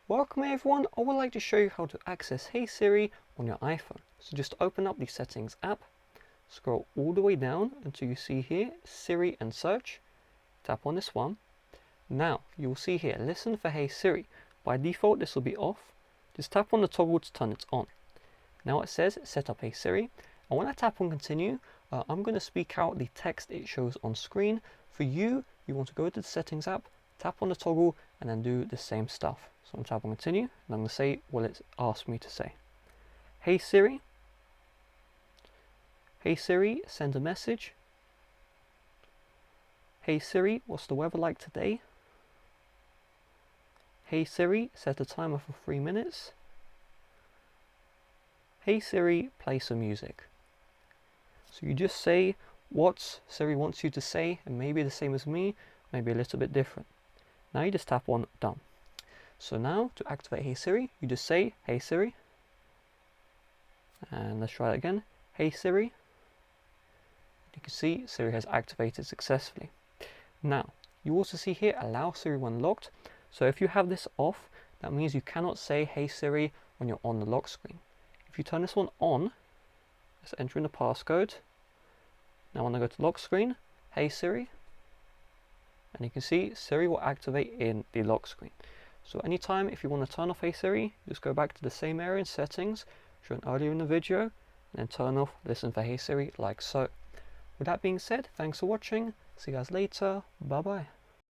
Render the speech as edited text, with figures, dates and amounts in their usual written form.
Welcome everyone, I would like to show you how to access Hey Siri on your iPhone. So just open up the settings app, scroll all the way down until you see here Siri and search, tap on this one. Now you will see here listen for Hey Siri. By default this will be off, just tap on the toggle to turn it on. Now it says set up Hey Siri, and when I tap on continue, I'm going to speak out the text it shows on screen. For you, you want to go to the settings app, tap on the toggle and then do the same stuff. So I'm tapping continue and I'm going to say what it's asked me to say. Hey Siri. Hey Siri, send a message. Hey Siri, what's the weather like today? Hey Siri, set a timer for 3 minutes. Hey Siri, play some music. So you just say what Siri wants you to say, and maybe the same as me, maybe a little bit different. Now you just tap on done. So now to activate Hey Siri, you just say Hey Siri, and let's try it again. Hey Siri. You can see Siri has activated successfully. Now you also see here allow Siri when locked. So if you have this off, that means you cannot say Hey Siri when you're on the lock screen. If you turn this one on, let's enter in the passcode. Now when I go to lock screen, Hey Siri, and you can see Siri will activate in the lock screen. So anytime if you want to turn off Hey Siri, just go back to the same area in settings shown earlier in the video, and then turn off listen for Hey Siri like so. With that being said, thanks for watching, see you guys later, bye bye.